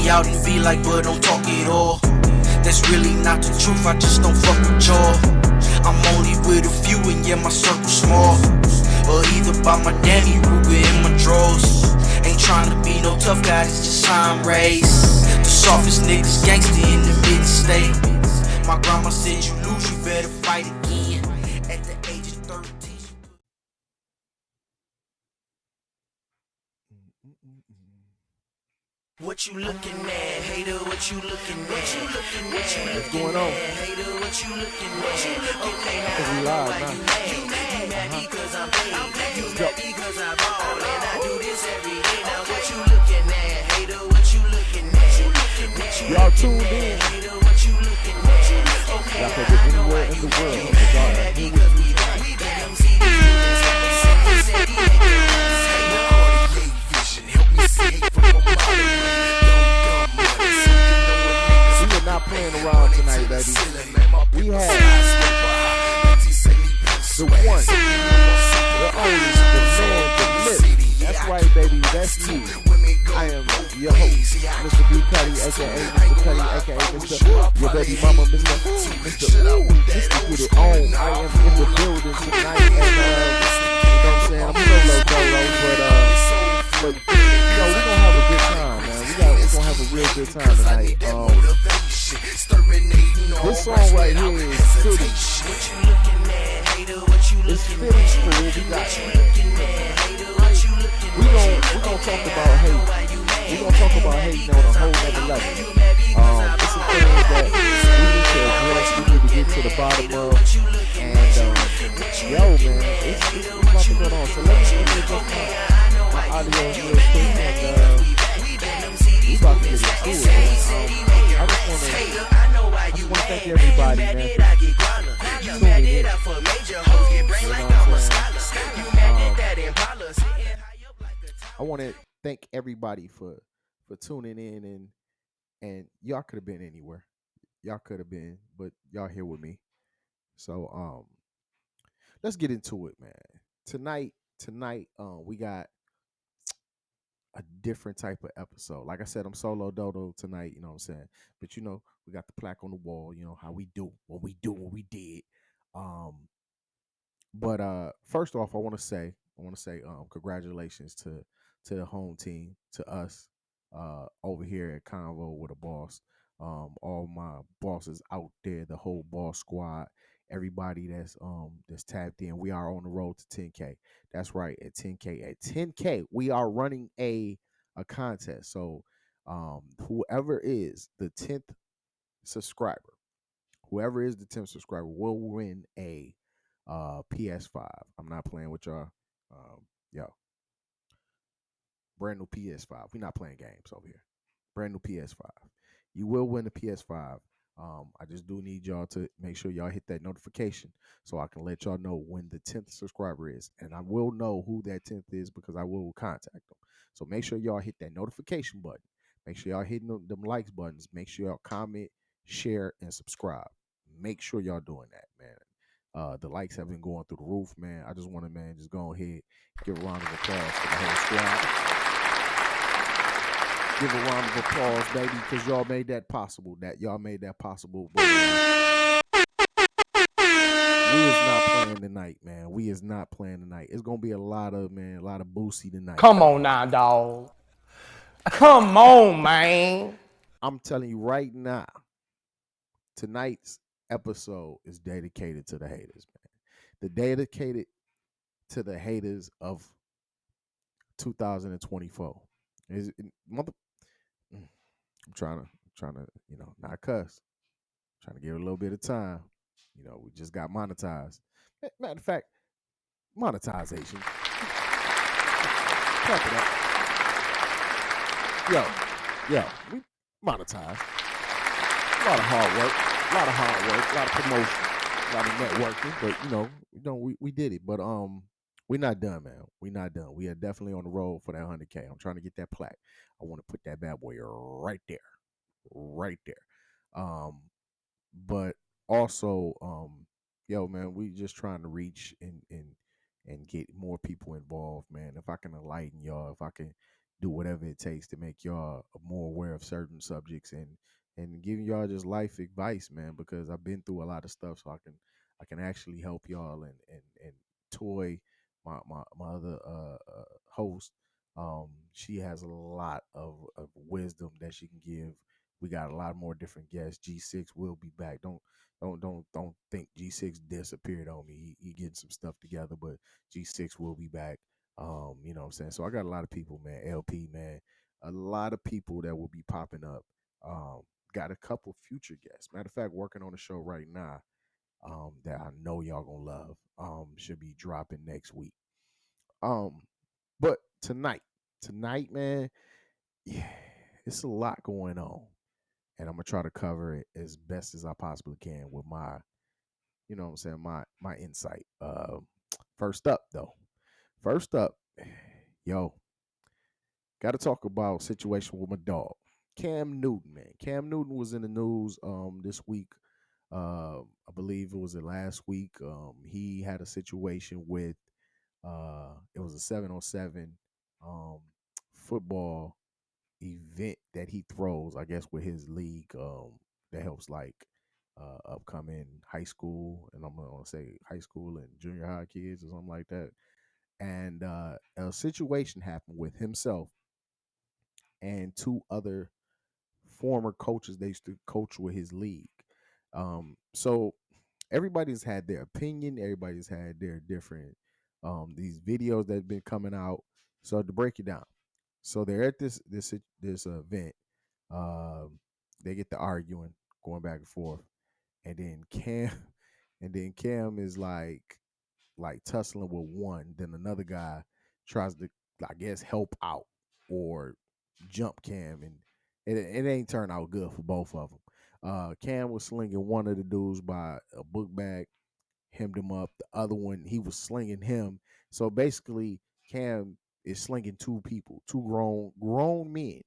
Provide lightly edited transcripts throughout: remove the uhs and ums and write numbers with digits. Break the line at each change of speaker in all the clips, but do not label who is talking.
me out in V like, but don't talk it all. That's really not the truth, I just don't fuck with y'all. I'm only with a few and yeah, my circle small. Or either by my Danny Ruger in my drawers. Ain't trying to be no tough guy, it's just time race. The softest niggas gangster in the mid-state. My grandma said you lose, you better fight again. At the age of 13. What you looking at, hater? What you looking at? What you looking at?
What's going on?
Hater, what you looking at? Okay, now
We live
why
now.
you mad? You mad because I'm paid. You mad because I ball and I do this every day. Now what you looking at, hater? What you looking at? What you
Y'all
looking
tuned
at,
in.
hater? What you looking at? Okay,
Y'all
now
could be
I know
anywhere
why
in
you
the world.
mad. You mad because we back. We been them CDs moving steady, steady, help me see hate from my body.
We are not playing around tonight, baby. We have the one, the only, the man, the myth. That's right, baby. That's me. I am your host, Mr. B. Cuddy, aka Mr. Cuddy, aka Mr. Your baby mama, Mr. Get It On. I am in the building tonight, and you know what I'm saying? I'm solo dolo, but you know, we're gonna have a good time, man. We're gonna have a real good time tonight. This song right here is City. It's City School. We gonna talk about hate. We gonna talk about hate on a whole nother level. It's some things that we need to address. We need to get to the bottom of. And yo, man, it's about to go on. So let me adjust my audio real quick, and we about to get into it, man. I just wanna thank everybody, man, for tuning in. You know what I'm saying? I want to thank everybody for tuning in, and y'all could have been anywhere. Y'all could have been, but y'all here with me. So let's get into it, man. Tonight, we got a different type of episode. Like I said, I'm solo dodo tonight, you know what I'm saying? But you know, we got the plaque on the wall, you know, how we do, what we did. But first off, I want to say congratulations to the home team, to us over here at Convo with a Boss. All my bosses out there, the whole boss squad, everybody that's tapped in. We are on the road to 10K. That's right, at 10K. At 10K, we are running a contest. So whoever is the 10th subscriber, will win a PS5. I'm not playing with y'all. Yo, brand new PS5. We're not playing games over here. Brand new PS5. You will win the PS5. I just do need y'all to make sure y'all hit that notification so I can let y'all know when the 10th subscriber is. And I will know who that 10th is because I will contact them. So make sure y'all hit that notification button. Make sure y'all hitting them likes buttons. Make sure y'all comment, share, and subscribe. Make sure y'all doing that, man. The likes have been going through the roof, man. I just want to, man, just go ahead, give a round of applause for the whole squad. Give a round of applause, baby, because y'all made that possible. Y'all made that possible. But, we is not playing tonight, man. We is not playing tonight. It's gonna be a lot of Boosie tonight.
Come on now, dog. Come on, man.
I'm telling you right now, tonight's episode is dedicated to the haters, man. Dedicated to the haters of 2024. I'm trying to, you know, not cuss. Trying to give it a little bit of time. You know, we just got monetized. Matter of fact, monetization. Clap it up. Yo, we monetized. A lot of hard work, a lot of promotion, a lot of networking. But we did it. But we're not done, man. We're not done. We are definitely on the road for that 100K. I'm trying to get that plaque. I want to put that bad boy right there. But also, yo, man, we just trying to reach and get more people involved, man. If I can enlighten y'all, if I can do whatever it takes to make y'all more aware of certain subjects and giving y'all just life advice, man. Because I've been through a lot of stuff, so I can actually help y'all and Toy, my other host. She has a lot of wisdom that she can give. We got a lot more different guests. G6 will be back. Don't think G6 disappeared on me. He getting some stuff together, but G6 will be back. You know what I'm saying? So I got a lot of people, man. LP, man. A lot of people that will be popping up. Um, got a couple future guests. Matter of fact, working on a show right now that I know y'all gonna love. Should be dropping next week. Um, but tonight, man, yeah, it's a lot going on, and I'm gonna try to cover it as best as I possibly can with my, you know what I'm saying, my insight. First up though, first up, yo, got to talk about situation with my dog, Cam Newton. Man, Cam Newton was in the news this week. I believe it was the last week. He had a situation with it was a 7-on-7 um football event that he throws, I guess, with his league that helps like upcoming high school, and I'm gonna say high school and junior high kids or something like that. And a situation happened with himself and two other former coaches they used to coach with his league. So everybody's had their opinion, everybody's had their different these videos that have been coming out. So to break it down, so they're at this event. Um, they get to arguing, going back and forth, and then Cam, and then Cam is like tussling with one. Then another guy tries to, I guess, help out or jump Cam, and it ain't turned out good for both of them. Cam was slinging one of the dudes by a book bag, hemmed him up. The other one, he was slinging him. So basically, Cam is slinging two people, two grown men,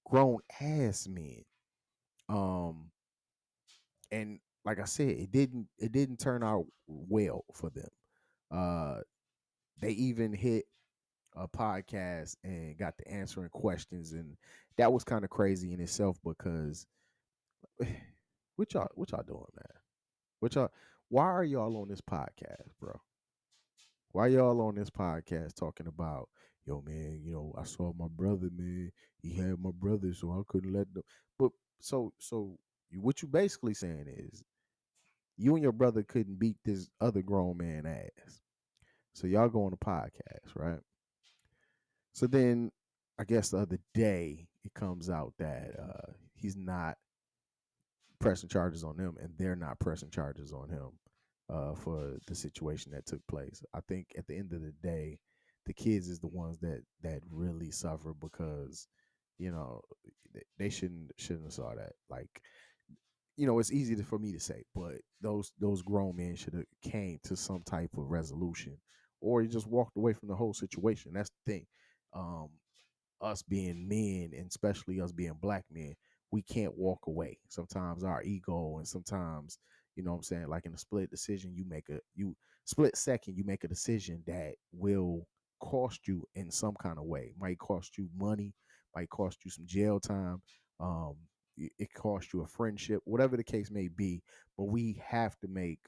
grown ass men. Um, and like I said, it didn't turn out well for them. Uh, they even hit a podcast and got to answering questions, and that was kind of crazy in itself because what y'all doing, man? What y'all? Why are y'all on this podcast, bro? Why y'all on this podcast talking about, yo, man, I saw my brother, man. He had my brother, so I couldn't let them. But what you basically saying is you and your brother couldn't beat this other grown man ass. So y'all go on a podcast, right? So then I guess the other day it comes out that he's not pressing charges on them, and they're not pressing charges on him for the situation that took place. I think at the end of the day, the kids is the ones that really suffer because you know they shouldn't have saw that. Like, it's easy for me to say, but those grown men should have came to some type of resolution, or he just walked away from the whole situation. That's the thing. Um, us being men, and especially us being black men, we can't walk away. Sometimes our ego, and sometimes, what I'm saying, like in a split decision, you split second, you make a decision that will cost you in some kind of way. Might cost you money, might cost you some jail time. Um, it costs you a friendship, whatever the case may be. But we have to make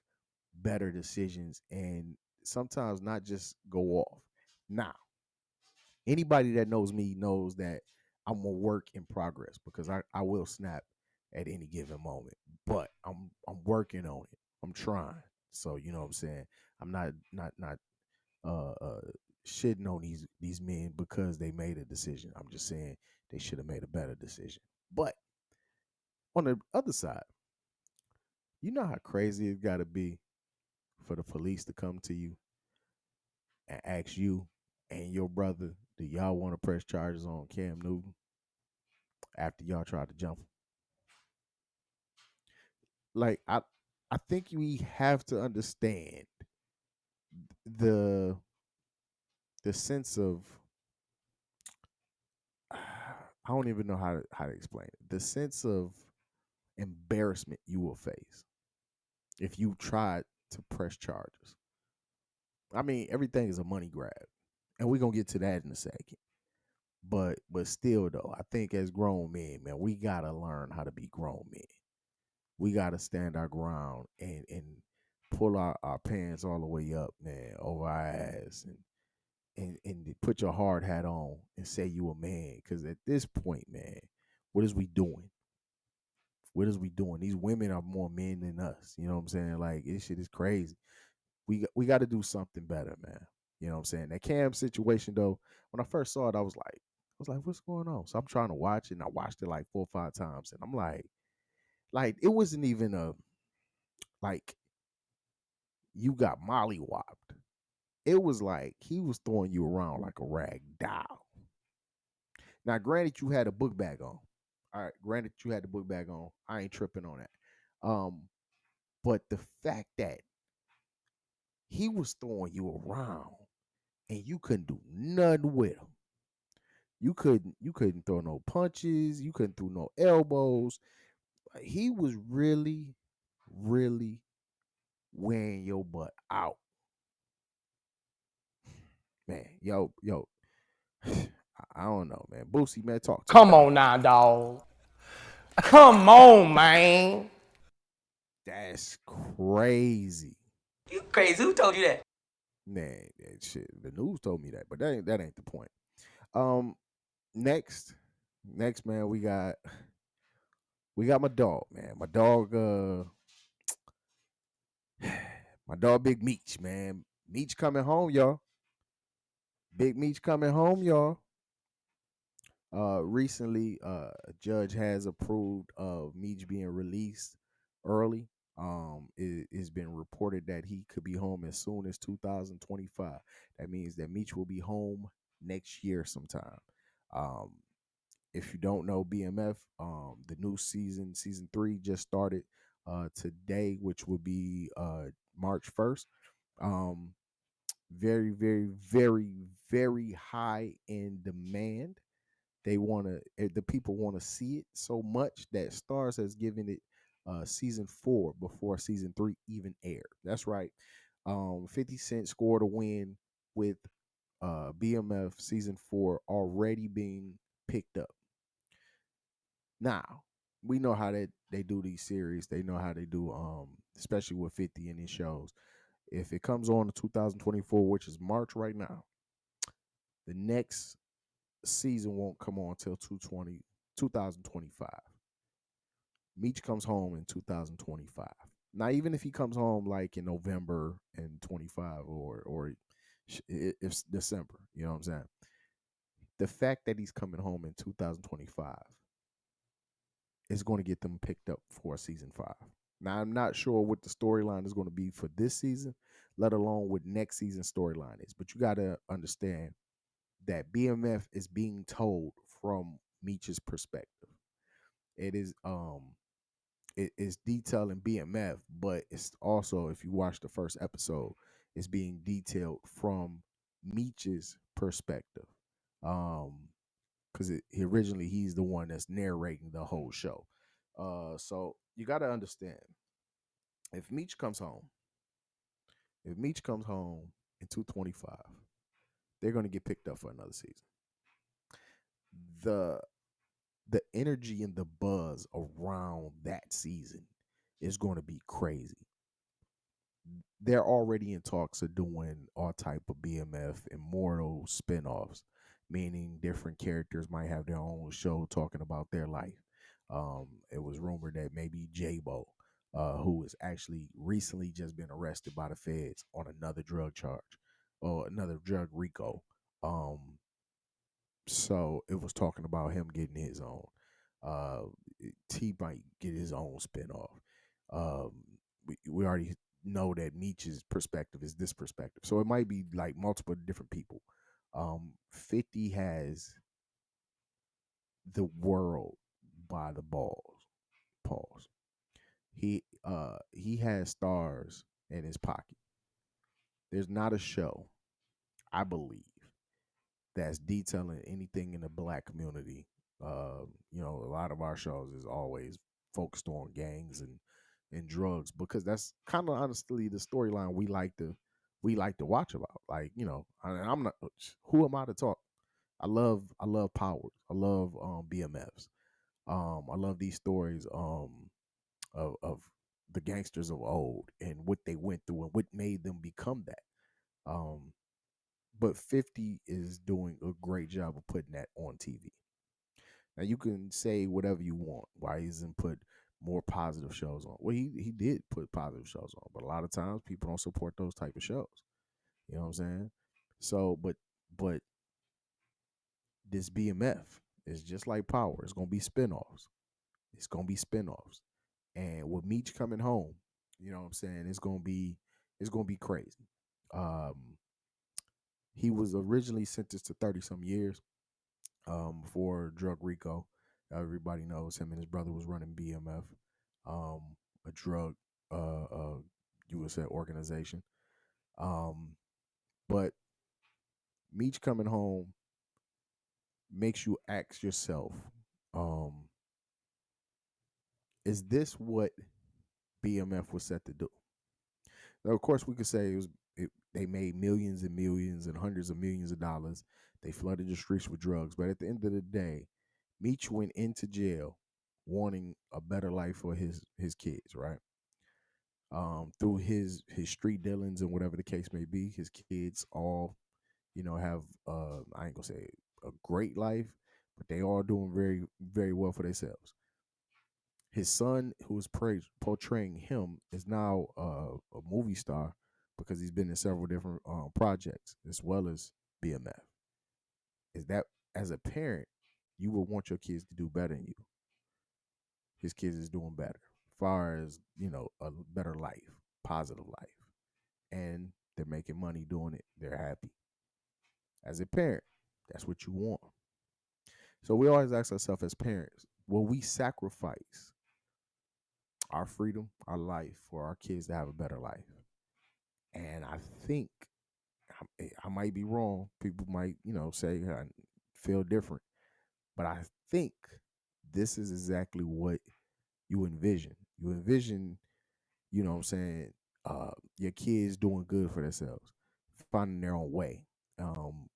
better decisions and sometimes not just go off. Now, anybody that knows me knows that I'm a work in progress because I will snap at any given moment. But I'm working on it. I'm trying. So you know what I'm saying? I'm not uh shitting on these men because they made a decision. I'm just saying they should have made a better decision. But on the other side, you know how crazy it gotta be for the police to come to you and ask you and your brother, do y'all want to press charges on Cam Newton after y'all tried to jump him? Like, I think we have to understand the sense of I don't even know how to explain it. The sense of embarrassment you will face if you tried to press charges. I mean, everything is a money grab, and we're gonna get to that in a second. But still though, I think as grown men, man, we gotta learn how to be grown men. We gotta stand our ground and pull our pants all the way up, man, over our ass and put your hard hat on and say you a man. Cause at this point, man, what is we doing? What is we doing? These women are more men than us. You know what I'm saying? Like this shit is crazy. We got to do something better, man. You know what I'm saying? That Cam situation though, when I first saw it, I was like, what's going on? So I'm trying to watch it, and I watched it like 4 or 5 times, and I'm like it wasn't even a like you got mollywopped. It was like he was throwing you around like a rag doll. Now, granted, you had a book bag on. All right, granted, you had the book bag on. I ain't tripping on that. But the fact that he was throwing you around and you couldn't do nothing with him. You couldn't throw no punches. You couldn't throw no elbows. He was really, really wearing your butt out, man. Yo, I don't know, man. Boosie, man, talk to me.
Come on now, dog. Come on, man.
That's crazy,
You crazy? Who told you that?
man. That shit. The news told me that, but that ain't the point. Um, next, man, we got my dog, man. My dog, my dog, Big Meech, man. Meech coming home, y'all. Big Meech coming home, y'all. Recently, a judge has approved of Meech being released early. It's been reported that he could be home as soon as 2025. That means that Meech will be home next year sometime. Um, if you don't know BMF, the new season 3, just started today, which will be March 1st. Um, very, very, very, very high in demand. The people want to see it so much that Stars has given it season 4 before season 3 even aired. That's right. 50 Cent scored a win with BMF season 4 already being picked up. Now, we know how they do these series. They know how they do, especially with 50 in these shows. If it comes on in 2024, which is March right now, the next season won't come on until 2025. Meech comes home in 2025. Now, even if he comes home like in November and 25 or it's December, you know what I'm saying? The fact that he's coming home in 2025 is going to get them picked up for season 5. Now, I'm not sure what the storyline is going to be for this season, let alone what next season's storyline is. But you got to understand that BMF is being told from Meech's perspective. It is it is detailing BMF, but it's also, if you watch the first episode, it's being detailed from Meech's perspective. Um because originally he's the one that's narrating the whole show. So you got to understand, if Meech comes home, if Meech comes home in 225, they're going to get picked up for another season. The the energy and the buzz around that season is going to be crazy. They're already in talks of doing all type of BMF Immortal spinoffs, meaning different characters might have their own show talking about their life. It was rumored that maybe J-Bo, who has actually recently just been arrested by the feds on another drug charge or another drug RICO. Um, so it was talking about him getting his own. Uh, T might get his own spinoff. Um, we already know that Meech's perspective is this perspective, so it might be like multiple different people. 50 has the world by the balls. Pause. He has stars in his pocket. There's not a show, I believe, that's detailing anything in the black community. A lot of our shows is always focused on gangs and drugs, because that's kind of honestly the storyline we like to watch about. Like, I'm not, who am I to talk? I love powers. I love BMFs. I love these stories of the gangsters of old and what they went through and what made them become that. Um, but 50 is doing a great job of putting that on TV. Now you can say whatever you want. Why he doesn't put more positive shows on? Well, he did put positive shows on, but a lot of times people don't support those type of shows. You know what I'm saying? So, but this BMF is just like Power. It's gonna be spinoffs. It's gonna be spinoffs. And with Meech coming home, you know what I'm saying? It's gonna be crazy. Um, he was originally sentenced to 30 some years for drug RICO. Everybody knows him and his brother was running BMF, um, a drug you would say organization. Um, but Meech coming home makes you ask yourself, um, is this what BMF was set to do? Now, of course, we could say they made millions and millions and hundreds of millions of dollars. They flooded the streets with drugs, but at the end of the day, Meech went into jail wanting a better life for his kids, right? Through his street dealings and whatever the case may be, his kids all have I ain't gonna say a great life, but they all doing very very well for themselves. His son, who is portraying him, is now a movie star because he's been in several different projects as well as BMF. Is that, as a parent, you would want your kids to do better than you? His kids is doing better, far as a better life, positive life, and they're making money doing it. They're happy. As a parent, that's what you want. So we always ask ourselves as parents, will we sacrifice our freedom, our life for our kids to have a better life? And I think I might be wrong. People might, say I feel different, but I think this is exactly what you envision. You envision, what I'm saying, your kids doing good for themselves, finding their own way,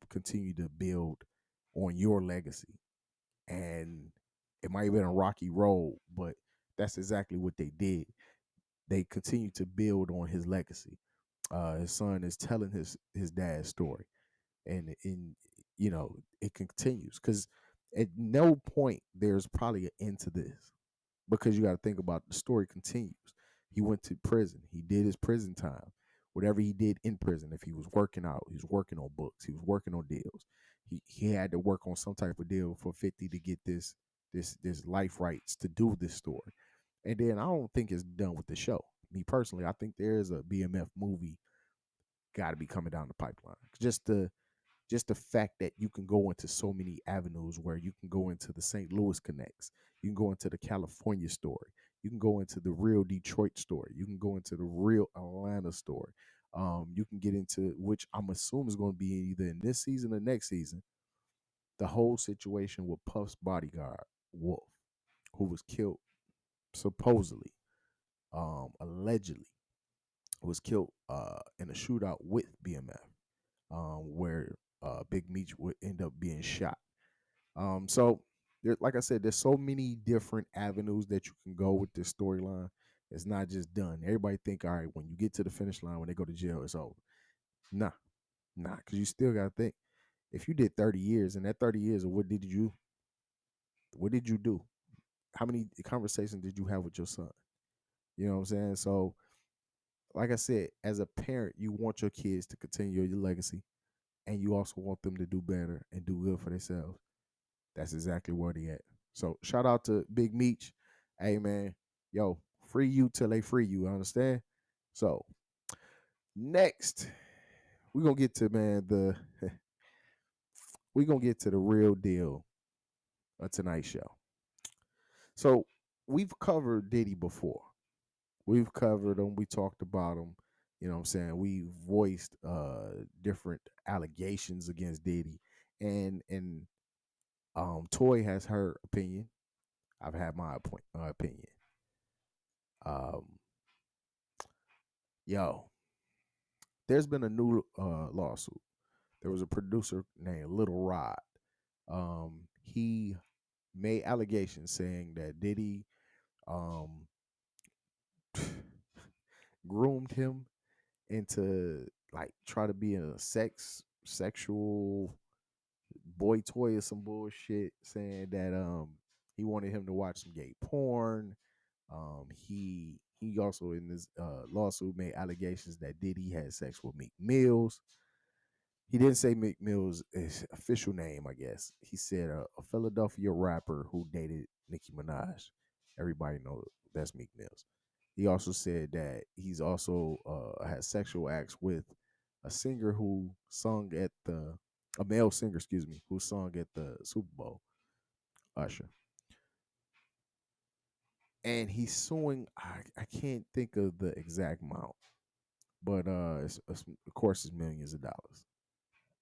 continue to build on your legacy. And it might have been a rocky road, but that's exactly what they did. They continue to build on his legacy. His son is telling his dad's story, and it continues because at no point there's probably an end to this, because you got to think about the story continues. He went to prison. He did his prison time. Whatever he did in prison, if he was working out, he was working on books, he was working on deals. He had to work on some type of deal for 50 to get this life rights to do this story. And then I don't think it's done with the show. Me personally, I think there is a BMF movie got to be coming down the pipeline. Just the fact that you can go into so many avenues, where you can go into the St. Louis connects, you can go into the California story, you can go into the real Detroit story, you can go into the real Atlanta story. You can get into, which I'm assuming is going to be either in this season or next season, the whole situation with Puff's bodyguard, Wolf, who was killed supposedly, allegedly, was killed in a shootout with BMF, where Big Meech would end up being shot. So there, like I said, there's so many different avenues that you can go with this storyline. It's not just done. Everybody think, all right, when you get to the finish line, when they go to jail, it's over. Nah, nah, because you still got to think. If you did 30 years, and that 30 years of what did you do? How many conversations did you have with your son? You know what I'm saying? So, like I said, as a parent, you want your kids to continue your legacy, and you also want them to do better and do good for themselves. That's exactly where they at. So shout out to Big Meech. Hey man, yo, free you till they free you. Understand? So next, we're gonna get to, man, the we're gonna get to the real deal of tonight's show. So we've covered Diddy before. We've covered him. We talked about him. You know what I'm saying? We voiced different allegations against Diddy. And Toy has her opinion. I've had my opinion. Um, yo, there's been a new lawsuit. There was a producer named Little Rod. He made allegations saying that Diddy um groomed him into like try to be in a sexual boy toy or some bullshit, saying that he wanted him to watch some gay porn. He also in this lawsuit made allegations that Diddy had sex with Meek Mills. He didn't say Meek Mill's official name, I guess. He said a Philadelphia rapper who dated Nicki Minaj. Everybody knows that's Meek Mills. He also said that he's also had sexual acts with a singer who sung at the a male singer, excuse me, who sung at the Super Bowl, Usher. And he's suing. I can't think of the exact amount, but of course it's millions of dollars.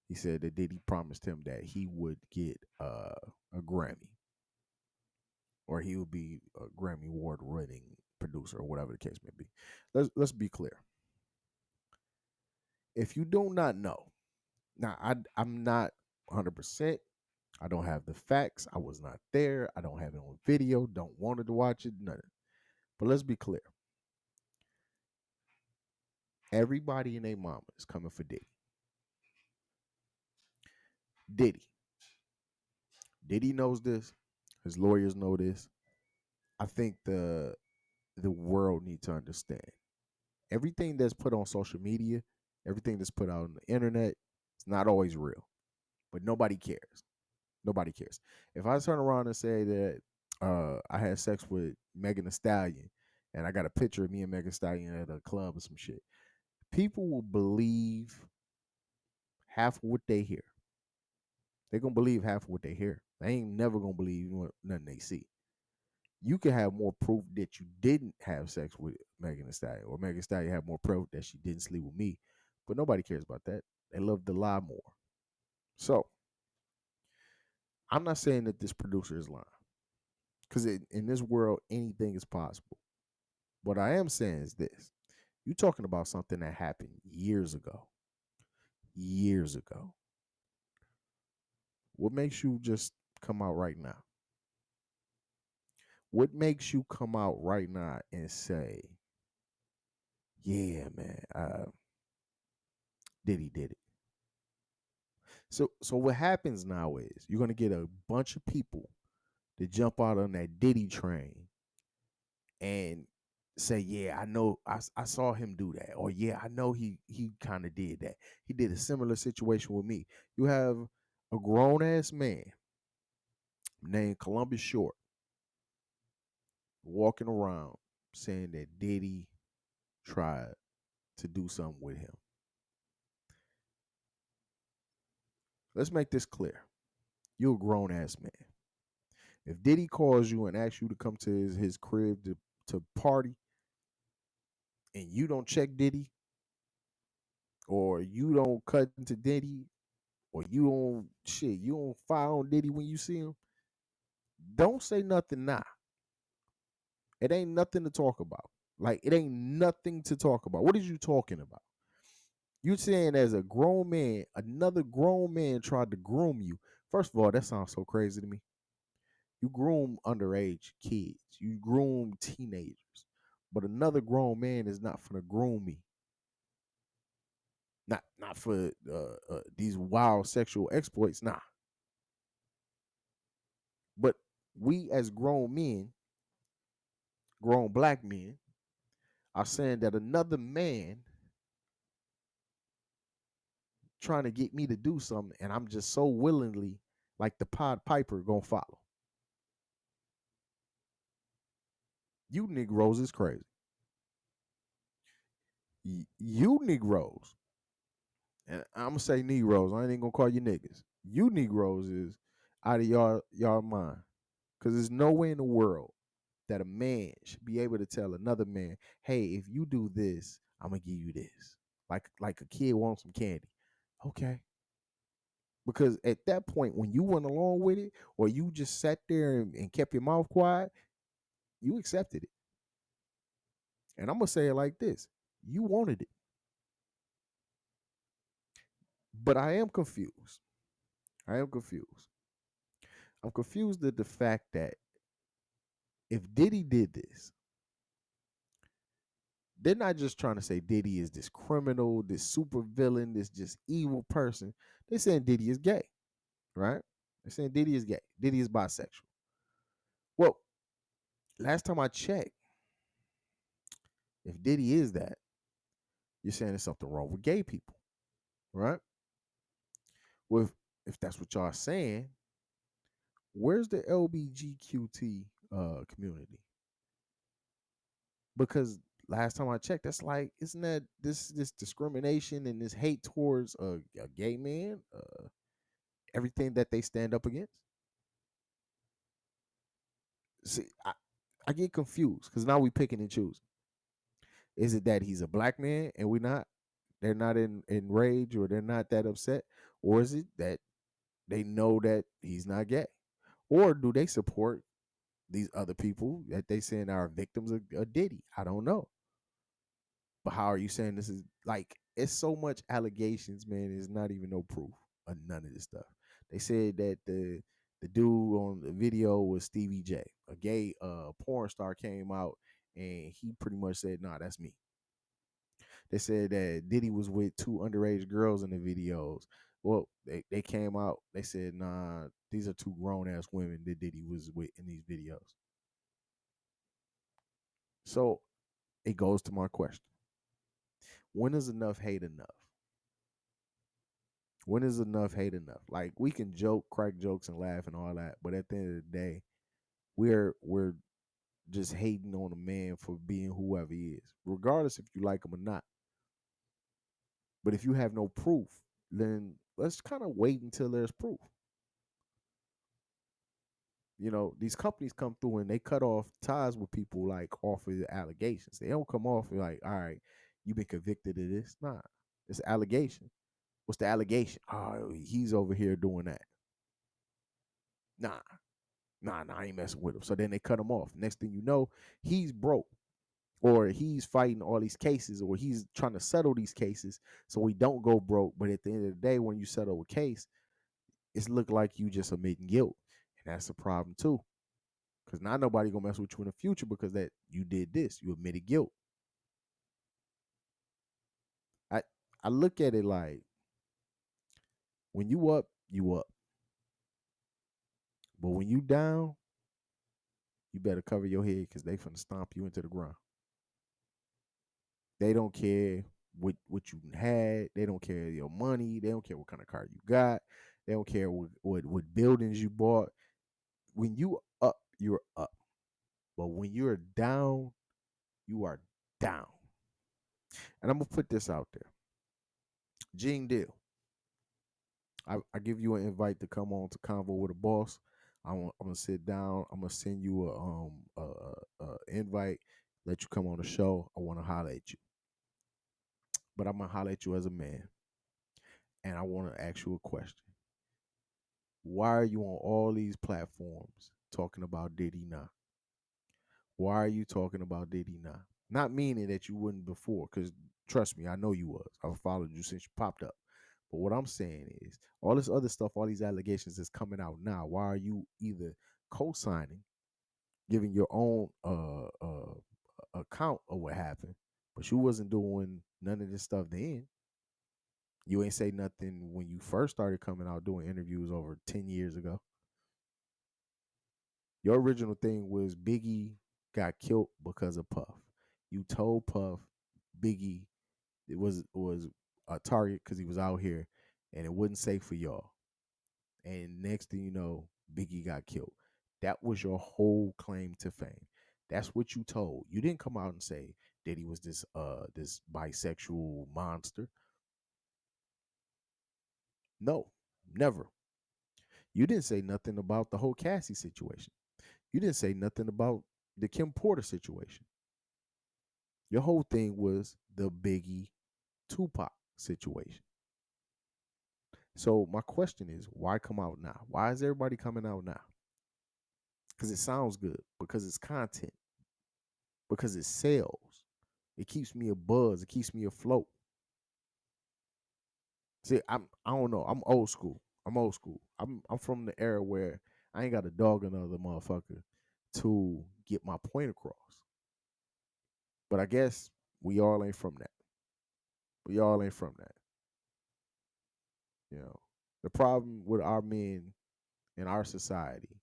He said that Diddy promised him that he would get a Grammy, or he would be a Grammy award winning producer, or whatever the case may be. Let's be clear. If you do not know, now I'm not 100%. I don't have the facts. I was not there. I don't have it on video. Don't want to watch it. None. But let's be clear. Everybody and their mama is coming for Diddy. Diddy. Diddy knows this. His lawyers know this. I think the world needs to understand. Everything that's put on social media, everything that's put out on the internet, it's not always real. But nobody cares. Nobody cares. If I turn around and say that I had sex with Megan Thee Stallion and I got a picture of me and Megan Thee Stallion at a club or some shit, people will believe half of what they hear. They're gonna believe half of what they hear. They ain't never gonna believe nothing they see. You can have more proof that you didn't have sex with Megan Thee Stallion, or Megan Thee Stallion have more proof that she didn't sleep with me. But nobody cares about that. They love to lie more. So I'm not saying that this producer is lying, because in this world anything is possible. What I am saying is this: you're talking about something that happened years ago. Years ago. What makes you just come out right now? What makes you come out right now and say, "Yeah, man, Diddy did it"? So what happens now is you're gonna get a bunch of people to jump out on that Diddy train and say, "Yeah, I know, I saw him do that," or "Yeah, I know he kind of did that. He did a similar situation with me." You have a grown ass man named Columbus Short walking around saying that Diddy tried to do something with him. Let's make this clear. You're a grown ass man. If Diddy calls you and asks you to come to his crib to party, and you don't check Diddy, or you don't cut into Diddy, or you don't fire on Diddy when you see him, don't say nothing now. It ain't nothing to talk about. Like, it ain't nothing to talk about. What are you talking about? You saying as a grown man, another grown man tried to groom you. First of all, that sounds so crazy to me. You groom underage kids. You groom teenagers. But another grown man is not finna groom me. Not for these wild sexual exploits, nah. But we as grown men, grown black men, are saying that another man trying to get me to do something, and I'm just so willingly, like the Pied Piper, gonna follow. You Negroes is crazy. You Negroes, and I'm gonna say Negroes. I ain't even gonna call you niggas. You Negroes is out of y'all mind, because there's no way in the world that a man should be able to tell another man, "Hey, if you do this, I'm gonna give you this." Like a kid wants some candy. Okay. Because at that point, when you went along with it, or you just sat there and kept your mouth quiet, you accepted it. And I'm gonna say it like this: you wanted it. But I am confused. I am confused. I'm confused at the fact that if Diddy did this, they're not just trying to say Diddy is this criminal, this super villain, this just evil person. They're saying Diddy is gay, right? They're saying Diddy is gay. Diddy is bisexual. Well, last time I checked, if Diddy is that, you're saying there's something wrong with gay people, right? Well, if that's what y'all are saying, where's the LBGQT community? Because last time I checked, that's like, isn't that this discrimination and this hate towards a gay man? Everything that they stand up against. See, I get confused because now we picking and choosing. Is it that he's a black man and we not? They're not in rage or they're not that upset, or is it that they know that he's not gay, or do they support these other people that they saying are victims of Diddy? I don't know. But how are you saying this is like it's so much allegations, man? There's not even no proof of none of this stuff. They said that the dude on the video was Stevie J, a gay porn star came out and he pretty much said, "Nah, that's me." They said that Diddy was with two underage girls in the videos. Well, they came out, they said, "Nah, these are two grown ass women that Diddy was with in these videos." So it goes to my question: when is enough hate enough? When is enough hate enough? Like we can joke, crack jokes, and laugh and all that, but at the end of the day, we're just hating on a man for being whoever he is, regardless if you like him or not. But if you have no proof, then let's kind of wait until there's proof. These companies come through and they cut off ties with people like off of the allegations. They don't come off like, all right, you've been convicted of this. Nah, it's an allegation. What's the allegation? Oh, he's over here doing that. Nah, nah, I ain't messing with him. So then they cut him off. Next thing you know, he's broke, or he's fighting all these cases, or he's trying to settle these cases so we don't go broke. But at the end of the day, when you settle a case, it's look like you just admitting guilt, and that's a problem too. Because now nobody gonna mess with you in the future because that you did this, you admitted guilt. I I look at it like when you up, you up, but when you down, you better cover your head because they finna stomp you into the ground. They don't care what you had. They don't care your money. They don't care what kind of car you got. They don't care what buildings you bought. When you up, you're up. But when you're down, you are down. And I'm gonna put this out there. Gene Deal. I give you an invite to come on to Convo with a Boss. I'm gonna sit down. I'm gonna send you a invite. Let you come on the show. I want to holler at you, but I'm gonna holler at you as a man, and I want to ask you a question. Why are you on all these platforms talking about Diddy now? Why are you talking about Diddy now? Not meaning that you wouldn't before, because trust me, I know you was. I've followed you since you popped up. But what I'm saying is, all this other stuff, all these allegations is coming out now. Why are you either co-signing, giving your own account of what happened, but you wasn't doing none of this stuff then? You ain't say nothing when you first started coming out doing interviews over 10 years ago. Your original thing was Biggie got killed because of Puff. You told Puff Biggie it was a target because he was out here and it wasn't safe for y'all. And next thing you know, Biggie got killed. That was your whole claim to fame. That's what you told. You didn't come out and say that he was this bisexual monster. No, never. You didn't say nothing about the whole Cassie situation. You didn't say nothing about the Kim Porter situation. Your whole thing was the Biggie Tupac situation. So my question is, why come out now? Why is everybody coming out now? Because it sounds good, because it's content, because it sells. It keeps me a buzz, it keeps me afloat. See, I don't know. I'm old school. I'm old school. I'm from the era where I ain't got to dog another motherfucker to get my point across. But I guess we all ain't from that. We all ain't from that. You know, the problem with our men in our society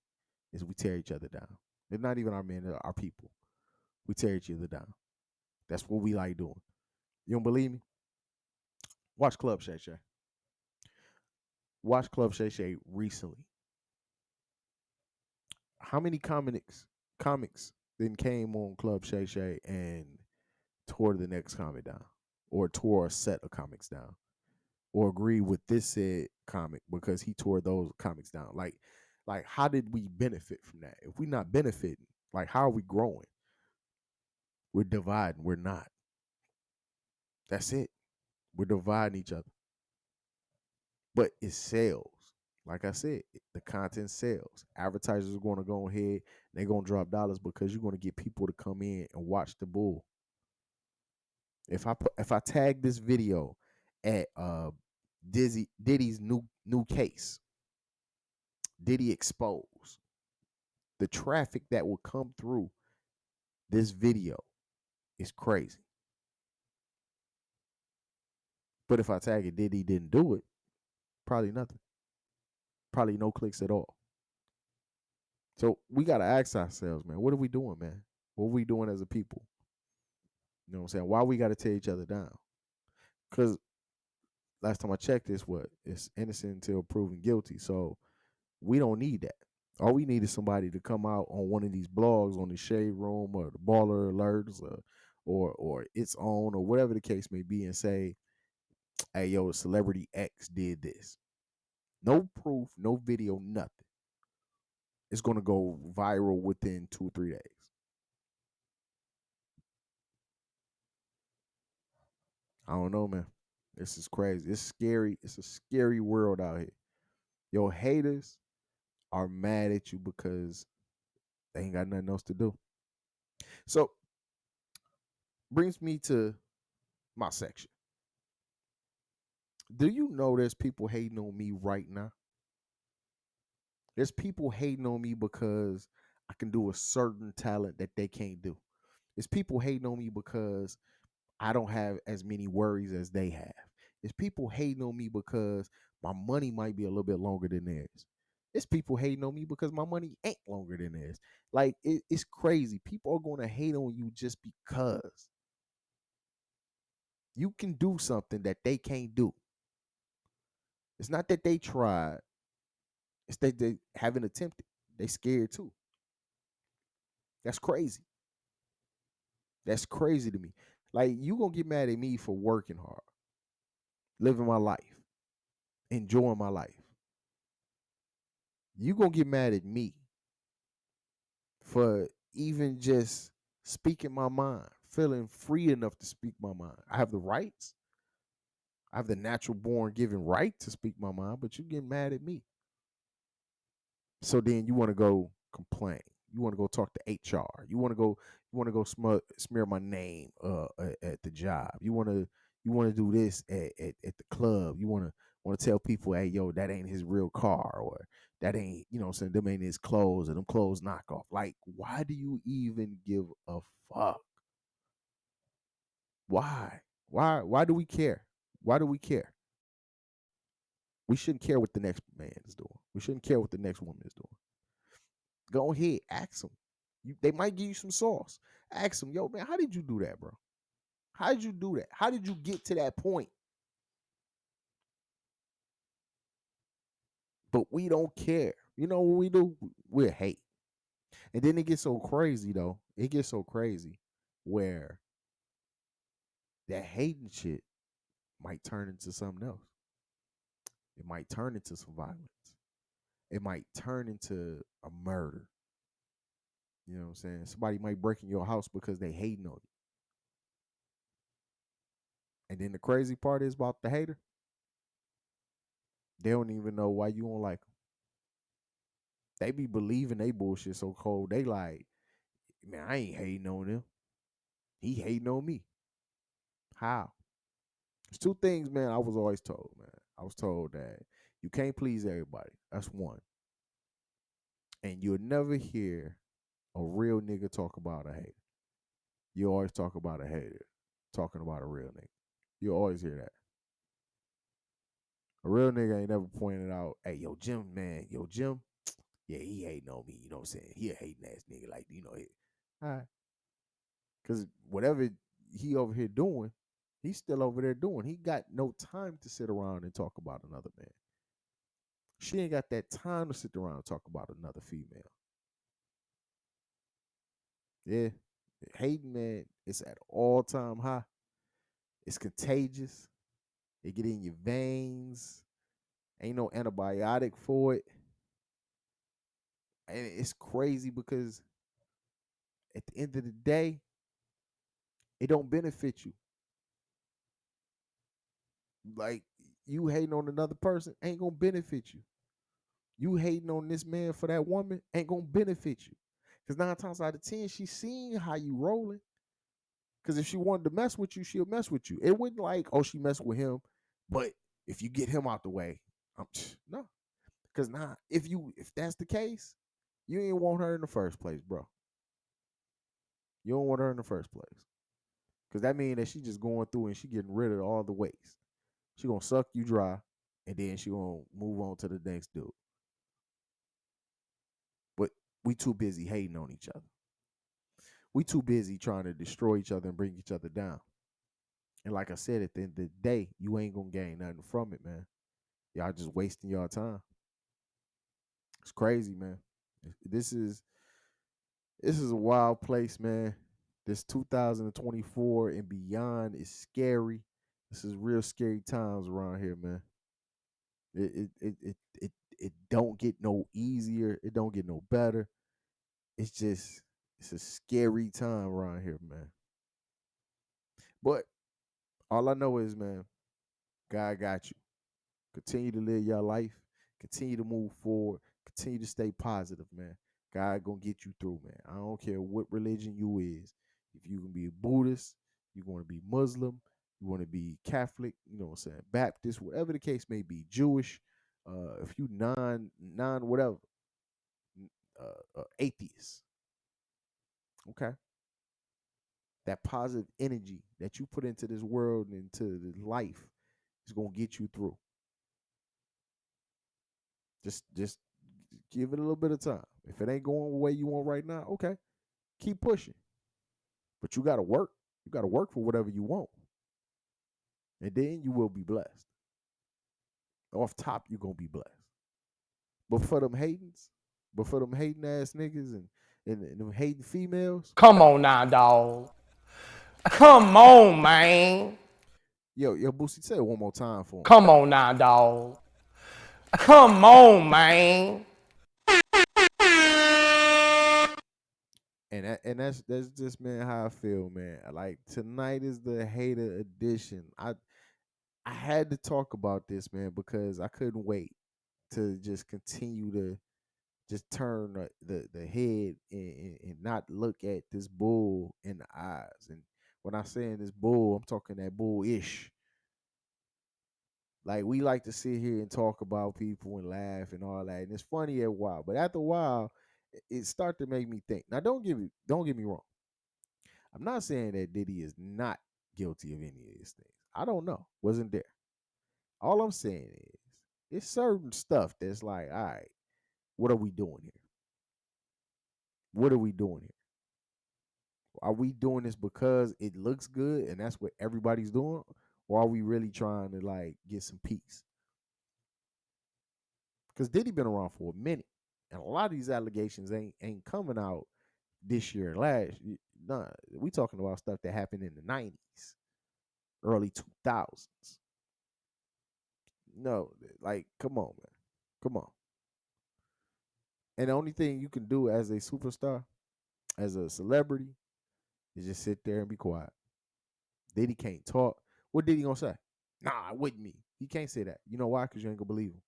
is we tear each other down. It's not even our men, they're our people. We tear each other down. That's what we like doing. You don't believe me? Watch Club Shay Shay. Watch Club Shay Shay recently. How many comics then came on Club Shay Shay and tore the next comic down, or tore a set of comics down, or agree with this said comic because he tore those comics down? Like how did we benefit from that? If we not benefiting, like how are we growing? We're dividing. We're not. That's it. We're dividing each other. But it sells. Like I said, the content sells. Advertisers are going to go ahead and they're going to drop dollars because you're going to get people to come in and watch the bull. If I tag this video at Diddy's new case, Diddy exposed, the traffic that will come through this video is crazy. But if I tag it Diddy didn't do it, probably nothing. Probably no clicks at all. So we gotta ask ourselves, man, what are we doing, man? What are we doing as a people? You know what I'm saying? Why we gotta tear each other down? Because last time I checked this, it's innocent until proven guilty. So we don't need that. All we need is somebody to come out on one of these blogs on the Shade Room or the Baller Alerts or its own or whatever the case may be and say, hey, yo, celebrity X did this. No proof, no video, nothing. It's gonna go viral within 2 or 3 days. I don't know, man. This is crazy. It's scary. It's a scary world out here. Your haters are mad at you because they ain't got nothing else to do. So brings me to my section. Do you know there's people hating on me right now? There's people hating on me because I can do a certain talent that they can't do. There's people hating on me because I don't have as many worries as they have. There's people hating on me because my money might be a little bit longer than theirs. It's people hating on me because my money ain't longer than theirs. Like it's crazy. People are going to hate on you just because you can do something that they can't do. It's not that they tried. It's that they haven't attempted. They scared too. That's crazy. That's crazy to me. Like you gonna get mad at me for working hard, living my life, enjoying my life. You gonna get mad at me for even just speaking my mind, feeling free enough to speak my mind. I have the rights. I have the natural born given right to speak my mind, but you get mad at me. So then you want to go complain. You want to go talk to HR. You want to go smear my name at the job. You want to do this at the club. You want to tell people, hey, yo, that ain't his real car, or that ain't, you know what I'm saying, them ain't his clothes, or them clothes knockoff. Like, why do you even give a fuck? Why? Why do we care? Why do we care? We shouldn't care what the next man is doing. We shouldn't care what the next woman is doing. Go ahead, ask them. They might give you some sauce. Ask them, yo, man, how did you do that, bro? How did you do that? How did you get to that point? But we don't care. You know what we do? We hate. And then it gets so crazy, though. It gets so crazy where that hating shit might turn into something else. It might turn into some violence. It might turn into a murder. You know what I'm saying? Somebody might break in your house because they hating on you. And then the crazy part is about the hater. They don't even know why you don't like them. They be believing they bullshit so cold. They like, man, I ain't hating on him. He hating on me. How? There's two things, man, I was always told, man. I was told that you can't please everybody. That's one. And you'll never hear a real nigga talk about a hater. You always talk about a hater talking about a real nigga. You always hear that. A real nigga ain't never pointed out, hey, yo, Jim, man, yo, Jim, yeah, he hating on me, you know what I'm saying? He a hating ass nigga, like, all right. Because whatever he over here doing, he's still over there doing. He got no time to sit around and talk about another man. She ain't got that time to sit around and talk about another female. Yeah. Hating, man, it's at all time high. It's contagious. It get in your veins. Ain't no antibiotic for it. And it's crazy because at the end of the day, it don't benefit you. Like, you hating on another person ain't gonna benefit you. You hating on this man for that woman ain't gonna benefit you. Cause 9 times out of 10, she's seeing how you rolling. Cause if she wanted to mess with you, she'll mess with you. It wouldn't like, oh, she messed with him, but if you get him out the way, no. Cause if that's the case, you ain't want her in the first place, bro. You don't want her in the first place. Cause that means that she just going through and she getting rid of all the waste. She gonna suck you dry, and then she gonna move on to the next dude. But we too busy hating on each other. We too busy trying to destroy each other and bring each other down. And like I said, at the end of the day, you ain't gonna gain nothing from it, man. Y'all just wasting y'all time. It's crazy, man. This is a wild place, man. This 2024 and beyond is scary. This is real scary times around here, man. It don't get no easier. It don't get no better. It's a scary time around here, man. But all I know is, man, God got you. Continue to live your life. Continue to move forward. Continue to stay positive, man. God gonna get you through, man. I don't care what religion you is. If you can be a Buddhist, you want to be Muslim, you want to be Catholic, you know what I'm saying, Baptist, whatever the case may be, Jewish, if you non whatever, atheist, okay, that positive energy that you put into this world and into the life is gonna get you through. Just give it a little bit of time. If it ain't going the way you want right now, okay, keep pushing. But you gotta work. You gotta work for whatever you want. And then you will be blessed. Off top, you're gonna be blessed. But for them hatings, ass niggas and them hating females,
Come on now, dog. Come on, man.
yo, Boosie, say it one more time for him.
Come on now, dog. Come on, man.
And that's just, man, how I feel, man. Like, tonight is the hater edition. I had to talk about this, man, because I couldn't wait to just continue to just turn the head and not look at this bull in the eyes. And when I say in this bull, I'm talking that bull-ish. Like, we like to sit here and talk about people and laugh and all that, and it's funny at a while, but after a while, it start to make me think. Now, don't get me wrong. I'm not saying that Diddy is not guilty of any of these things. I don't know. Wasn't there. All I'm saying is, it's certain stuff that's like, all right, what are we doing here? What are we doing here? Are we doing this because it looks good and that's what everybody's doing? Or are we really trying to, like, get some peace? Because Diddy been around for a minute. And a lot of these allegations ain't coming out this year and last. Nah, we talking about stuff that happened in the 90s, early 2000s. No, like, come on, man. Come on. And the only thing you can do as a superstar, as a celebrity, is just sit there and be quiet. Diddy can't talk. What Diddy gonna say? Nah, it wasn't me. He can't say that. You know why? Because you ain't gonna believe him.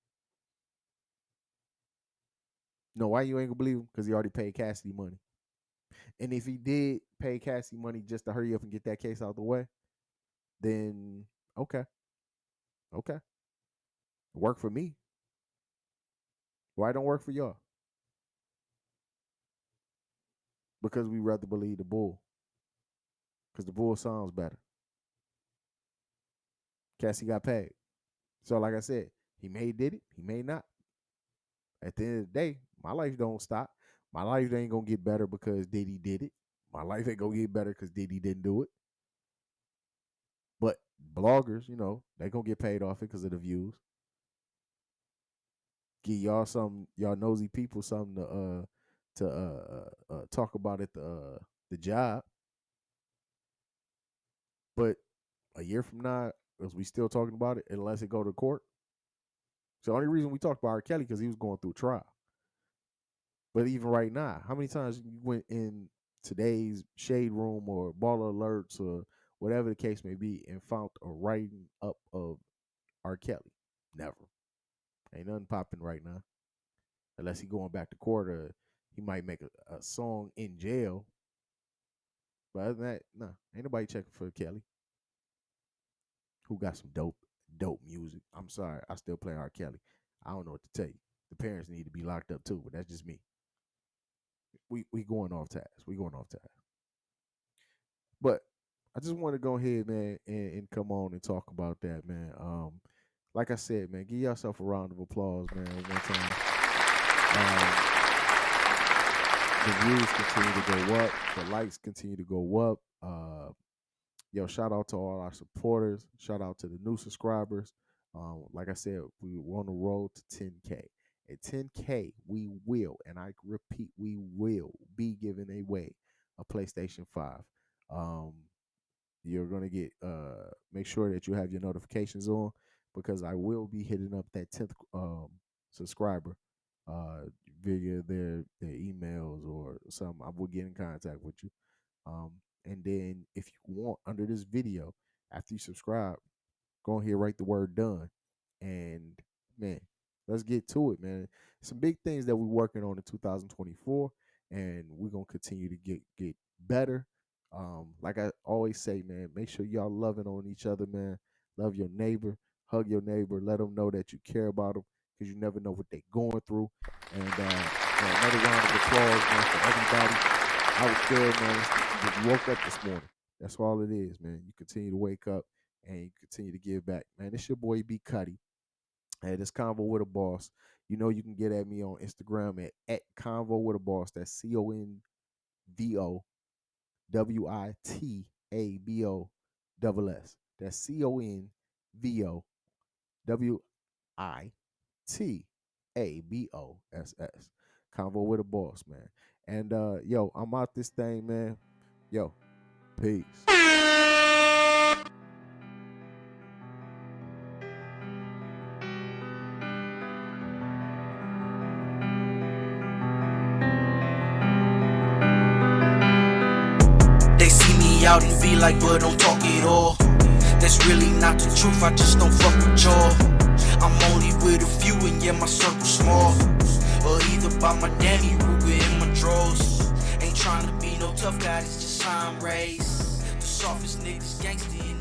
No, why you ain't gonna believe him? Because he already paid Cassidy money. And if he did pay Cassidy money just to hurry up and get that case out the way, then okay. Okay. Work for me. Why don't work for y'all? because we rather believe the bull. Because the bull sounds better. Cassie got paid. So like I said, he may did it, he may not. At the end of the day, my life don't stop. My life ain't gonna get better because Diddy did it. My life ain't gonna get better because Diddy didn't do it. But bloggers, they gonna get paid off it because of the views. Give y'all some, y'all nosy people, something to talk about at the job. But a year from now, as we still talking about it, unless it go to court. So the only reason we talked about R. Kelly because he was going through a trial. But even right now, how many times you went in today's shade room or baller alerts or whatever the case may be and found a writing up of R. Kelly? Never. Ain't nothing popping right now. Unless he going back to court or he might make a song in jail. But other than that, nah, ain't nobody checking for Kelly. Who got some dope music. I'm sorry, I still play R. Kelly. I don't know what to tell you. The parents need to be locked up too, but that's just me. We going off task. We going off task. But I just want to go ahead, man, and come on and talk about that, man. Like I said, man, give yourself a round of applause, man, one more time. The views continue to go up. The likes continue to go up. Yo, shout out to all our supporters. Shout out to the new subscribers. Like I said, we're on the road to 10K. At 10K, we will, and I repeat, we will be giving away a PlayStation 5. You're going to get, make sure that you have your notifications on because I will be hitting up that 10th subscriber via their emails or something. I will get in contact with you. And then if you want, under this video, after you subscribe, go ahead, write the word done. And man, let's get to it, man. Some big things that we're working on in 2024, and we're gonna continue to get better. Like I always say, man, make sure y'all loving on each other, man. Love your neighbor, hug your neighbor, let them know that you care about them, because you never know what they're going through. And another round of applause, man, for everybody out there, man. You woke up this morning. That's all it is, man. You continue to wake up and you continue to give back, man. It's your boy B Cuddy. Hey, this Convo with a Boss. You know you can get at me on Instagram at Convo with a Boss. That's CONVOWITABOSS. That's CONVOWITABOSS. Convo with a Boss, man. And yo, I'm out this thing, man. Yo, peace.
They see me out in V like, but don't talk it all. That's really not the truth, I just don't fuck with y'all. I'm only with a few and yeah, my circle small. Or either by my Danny Ruger in my drawers. Ain't trying to be no tough guy, it's just how I'm raised. The softest niggas gangsta in